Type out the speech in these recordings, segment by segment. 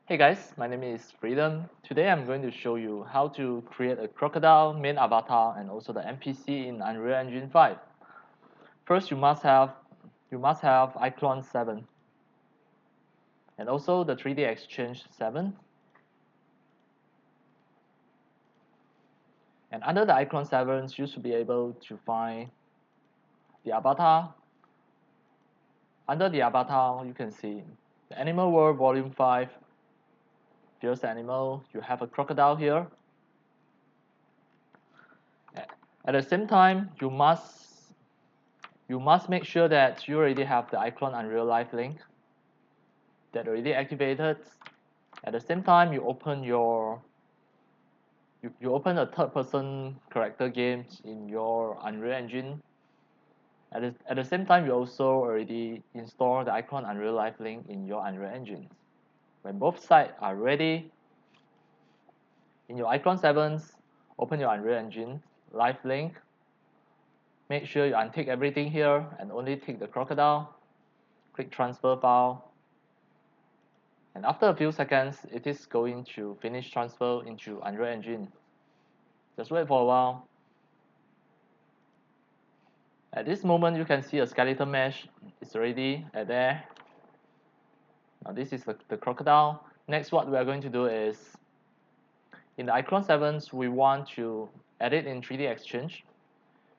Hey guys, my name is Freedom. Today I'm going to show you how to create a crocodile main avatar and also the NPC in Unreal Engine 5. First, you must have iClone 7 and also the 3D Exchange 7. And under the iClone 7, you should be able to find the avatar. Under the avatar, you can see the Animal World Volume 5. Here's the animal. You have a crocodile here. At the same time, you must make sure that you already have the iClone Unreal Live link that already activated. At the same time, you open a third-person character games in your Unreal Engine. At the same time, you also already install the iClone Unreal Live link in your Unreal Engine. When both sides are ready, in your iClone 7, open your Unreal Engine Live link. Make sure you untick everything here and only tick the crocodile. Click transfer file. And after a few seconds, it is going to finish transfer into Unreal Engine. Just wait for a while. At this moment, you can see a skeleton mesh is already there. Now this is the crocodile. Next, what we are going to do is, in the iClone 7, we want to edit in 3D Exchange.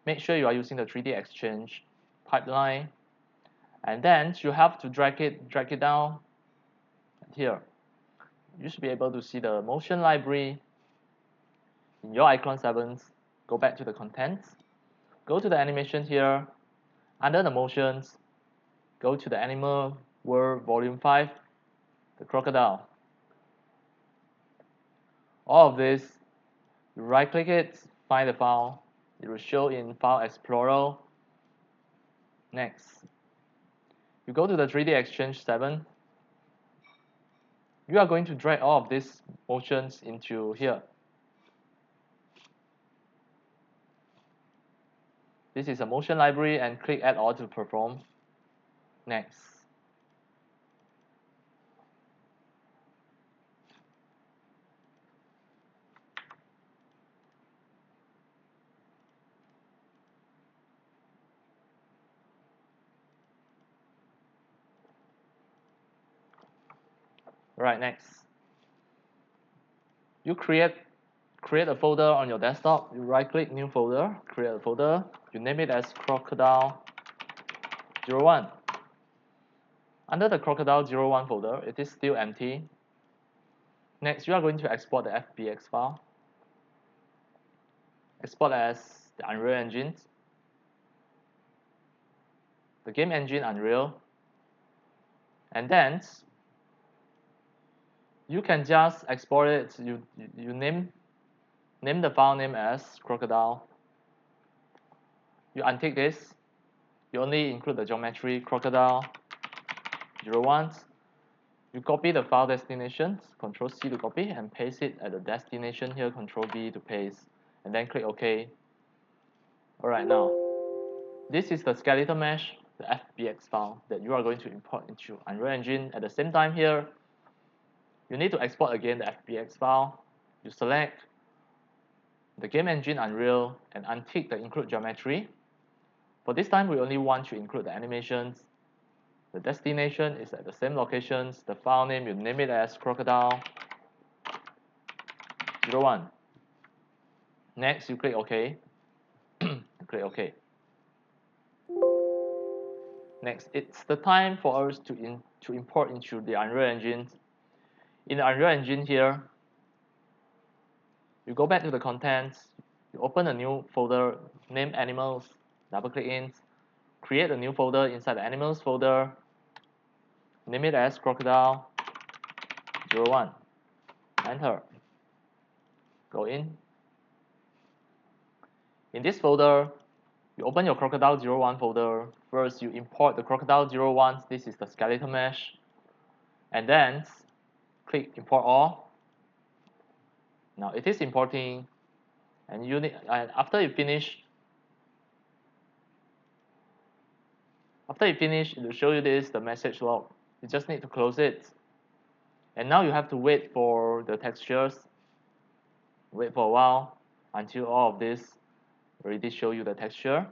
Make sure you are using the 3D Exchange pipeline. And then you have to drag it down here. You should be able to see the motion library in your iClone 7. Go back to the contents. Go to the animation here. Under the motions, go to the Animal World Volume 5, the crocodile. All of this, you right click it, find the file. It will show in File Explorer. Next, you go to the 3D Exchange 7. You are going to drag all of these motions into here. This is a motion library and click Add All to perform. Next. Right, next. You create a folder on your desktop. You right click new folder, create a folder. You name it as Crocodile 01. Under the Crocodile 01 folder, it is still empty. Next, you are going to export the FBX file. Export as the Unreal Engine, the game engine Unreal, and then you can just export it. You name the file name as Crocodile. You untick this. You only include the geometry Crocodile 01. You copy the file destination, Control C to copy, and paste it at the destination here, Control V to paste, and then click OK. Alright, now, this is the skeleton mesh, the FBX file that you are going to import into Unreal Engine. At the same time here, you need to export again the FBX file. You select the game engine Unreal and untick the include geometry. For this time, we only want to include the animations. The destination is at the same locations. The file name, you name it as Crocodile 01. Next, you click OK. Click OK. Next, it's the time for us to import into the Unreal Engine. In the Unreal Engine here, you go back to the contents, you open a new folder named Animals, double click in, create a new folder inside the Animals folder, name it as Crocodile 01. Enter. Go in. In this folder, you open your Crocodile 01 folder. First, you import the Crocodile 01. This is the skeleton mesh. And then click Import All. Now it is importing, and after you finish, it will show you this, the message log. You just need to close it. And now you have to wait for the textures. Wait for a while until all of this already show you the texture.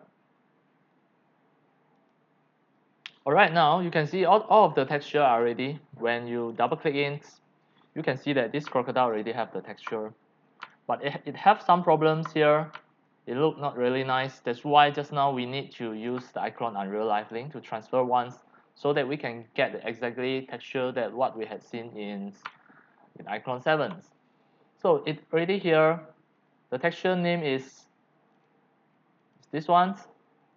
Alright, now you can see all of the texture already. When you double click in, you can see that this crocodile already have the texture. But it have some problems here. It look not really nice. That's why just now we need to use the iClone Unreal Live Link to transfer once so that we can get the exactly texture that what we had seen in iClone 7. So it already here, the texture name is this one,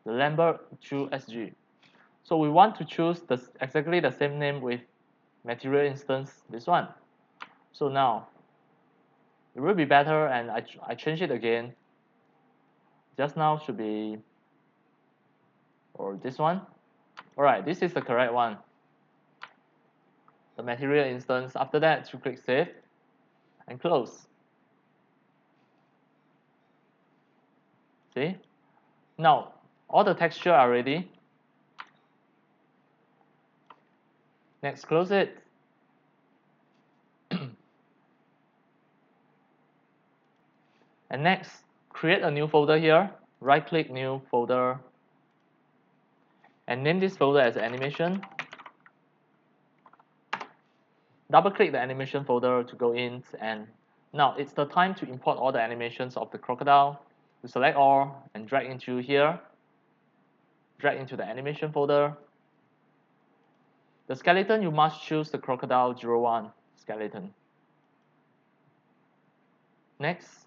the Lambert 2 SG. So we want to choose exactly the same name with material instance, this one. So now it will be better, and I change it again. Just now should be, or this one. Alright, this is the correct one. The material instance. After that, you click save and close. See? Now all the texture are ready. Next, close it. And next, create a new folder here. Right click, new folder, and name this folder as animation. Double click the animation folder to go in, and now it's the time to import all the animations of the crocodile. You select all and drag into here. Drag into the animation folder. The skeleton, you must choose the Crocodile 01 skeleton. Next,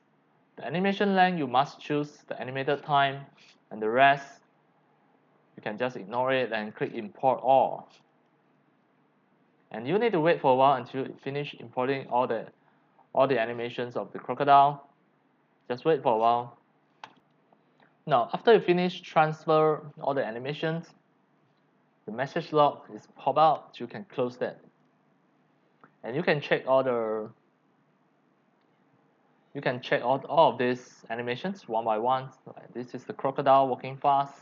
the animation length, you must choose the animated time, and the rest you can just ignore it and click import all. And you need to wait for a while until you finish importing all the animations of the crocodile. Just wait for a while. Now after you finish transfer all the animations, the message log is pop out. You can close that, and you can check all of these animations one by one. This is the crocodile walking fast.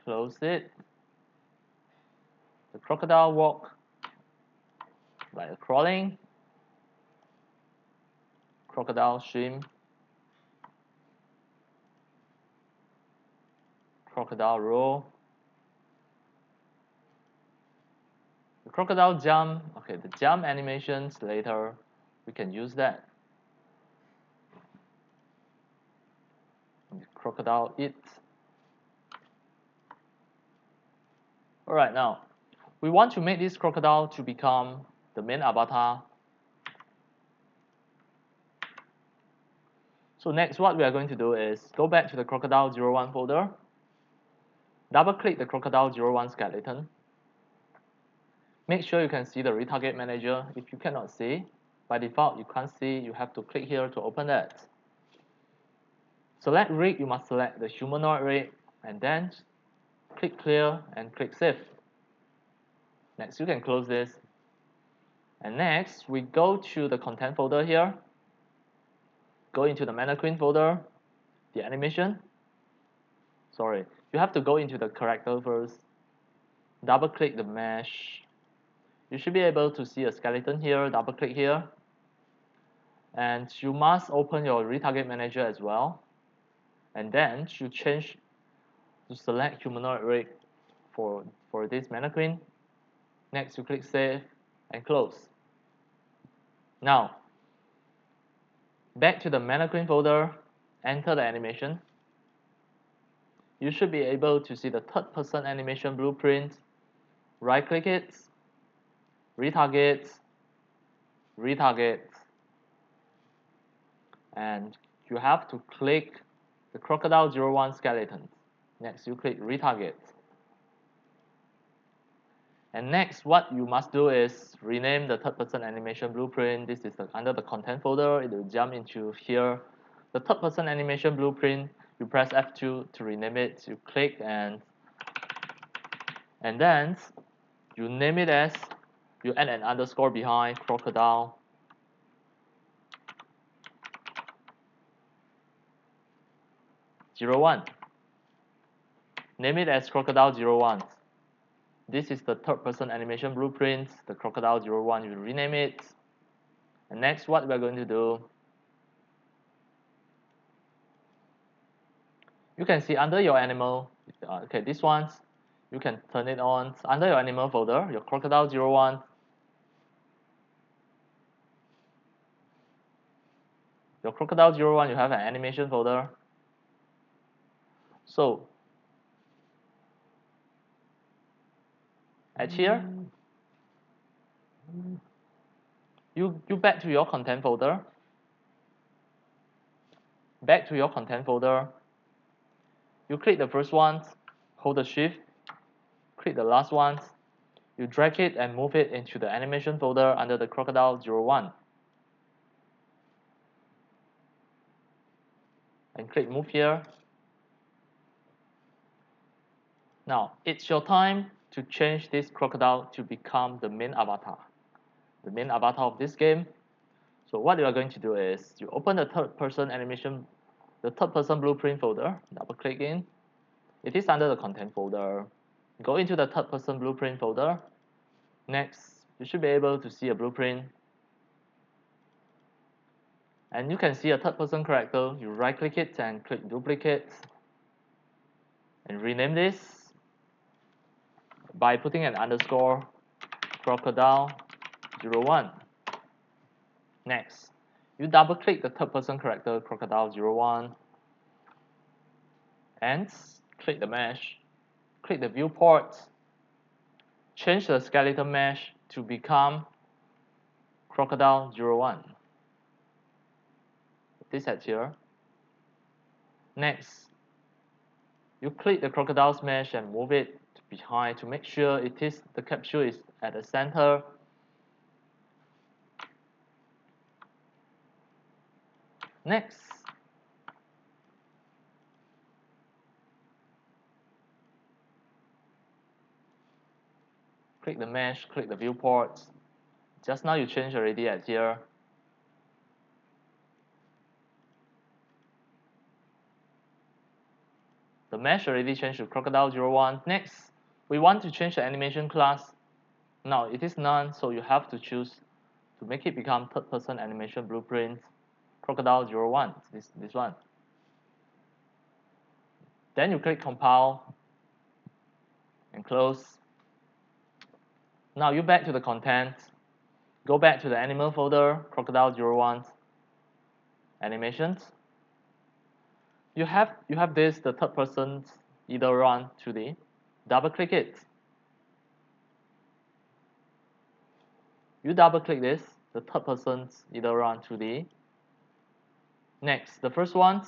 Close it. The crocodile walk like a crawling. Crocodile swim. Crocodile roll. The crocodile jump. Okay, the jump animations later we can use that. The crocodile eat. Alright, now we want to make this crocodile to become the main avatar. So next, what we are going to do is go back to the Crocodile 01 folder, double click the Crocodile 01 skeleton. Make sure you can see the retarget manager. If you cannot see, by default you can't see, you have to click here to open that. Select rig, you must select the humanoid rig, and then click clear and click save. Next, you can close this. And next, we go to the content folder here. Go into the mannequin folder, the animation. Sorry, you have to go into the character first. Double click the mesh. You should be able to see a skeleton here. Double click here. And you must open your retarget manager as well. And then you change to select humanoid rig for this mannequin. Next, you click save and close. Now, back to the mannequin folder, enter the animation. You should be able to see the third person animation blueprint. Right click it, retarget, retarget, and you have to click the Crocodile 01 skeleton. Next, you click retarget. And next, what you must do is rename the third person animation blueprint. This is under the content folder. It will jump into here. The third person animation blueprint, you press F2 to rename it. You click and then you name it as, you add an underscore behind Crocodile. Name it as Crocodile 01. This is the third person animation blueprint, the Crocodile 01, you rename it. And next, what we're going to do, you can see under your animal, okay, this ones, you can turn it on. Under your animal folder, your Crocodile 01, your Crocodile 01, you have an animation folder. So, at here, you back to your content folder. Back to your content folder. You click the first one, hold the shift, click the last one. You drag it and move it into the animation folder under the Crocodile 01. And click move here. Now, it's your time to change this crocodile to become the main avatar of this game. So what you are going to do is you open the third person animation, the third person blueprint folder, double click in. It is under the content folder. Go into the third person blueprint folder. Next, you should be able to see a blueprint. And you can see a third person character. You right click it and click duplicate. And rename this by putting an underscore Crocodile 01. Next, you double click the third person character Crocodile 01 and click the mesh, click the viewport, change the skeletal mesh to become Crocodile 01. This at here. Next, you click the crocodile's mesh and move it behind to make sure the capsule is at the center. Next, click the mesh, click the viewport. Just now you changed already at here. The mesh already changed to Crocodile 01. Next, we want to change the animation class. Now it is none, so you have to choose to make it become third person animation blueprint Crocodile 01, this one. Then you click compile and close. Now you back to the content. Go back to the animal folder, Crocodile 01 animations. You have this, the third person either run 2D. Double click it. You double click this, the third person either run 2D. Next, the first one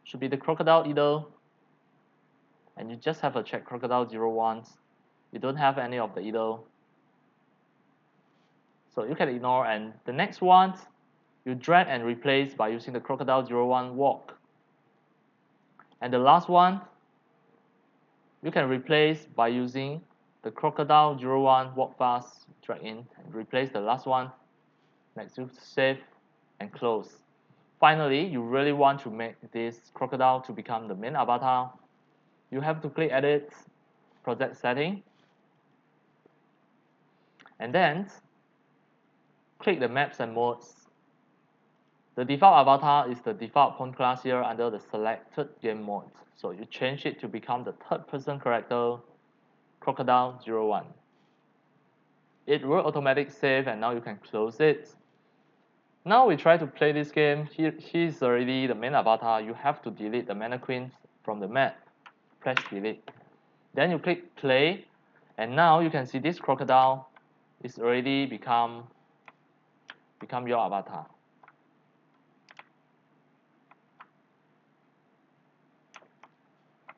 should be the Crocodile either, and you just have a check Crocodile 01. You don't have any of the either, so you can ignore. And the next one, you drag and replace by using the Crocodile 01 walk. And the last one, you can replace by using the Crocodile 01 walk fast, drag in and replace the last one. Next, you save and close. Finally, you really want to make this crocodile to become the main avatar. You have to click edit, project setting, and then click the maps and modes. The default avatar is the default pawn class here under the selected game mode. So you change it to become the third person character Crocodile 01. It will automatically save and now you can close it. Now we try to play this game. He's already the main avatar. You have to delete the mannequins from the map. Press delete. Then you click play, and now you can see this crocodile is already become your avatar.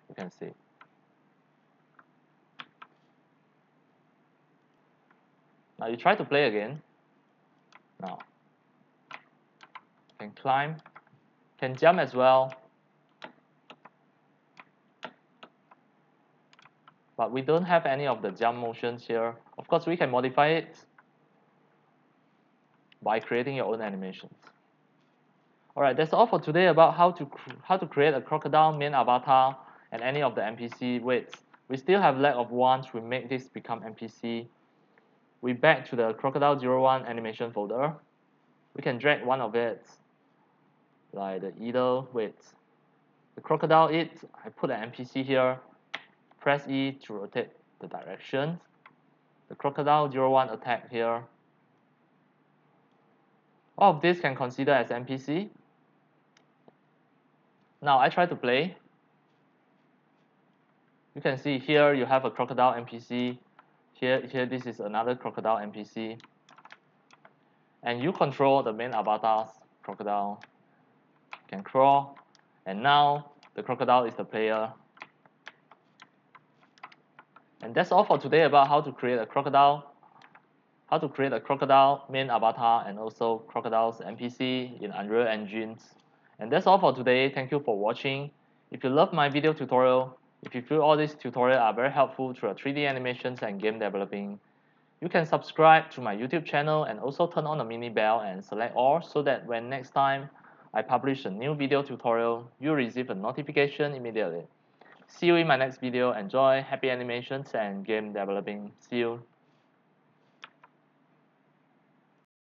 You can see. Now you try to play again. Now can climb, can jump as well. But we don't have any of the jump motions here. Of course, we can modify it by creating your own animations. Alright, that's all for today about how to create a crocodile main avatar and any of the NPC weights. We still have lack of one to make this become NPC. We back to the Crocodile 01 animation folder. We can drag one of it, like the either, wait, the Crocodile I put an NPC here, press E to rotate the direction. The Crocodile 01 attack here. All of this can consider as NPC. Now I try to play. You can see here you have a Crocodile NPC. Here this is another Crocodile NPC. And you control the main avatar's Crocodile. You can crawl. And now the Crocodile is the player. And that's all for today about how to create a Crocodile main avatar and also Crocodile's NPC in Unreal Engines. And that's all for today. Thank you for watching. If you love my video tutorial, if you feel all these tutorials are very helpful to your 3D animations and game developing, you can subscribe to my YouTube channel and also turn on the mini bell and select all so that when next time I publish a new video tutorial, you receive a notification immediately. See you in my next video. Enjoy, happy animations and game developing. See you.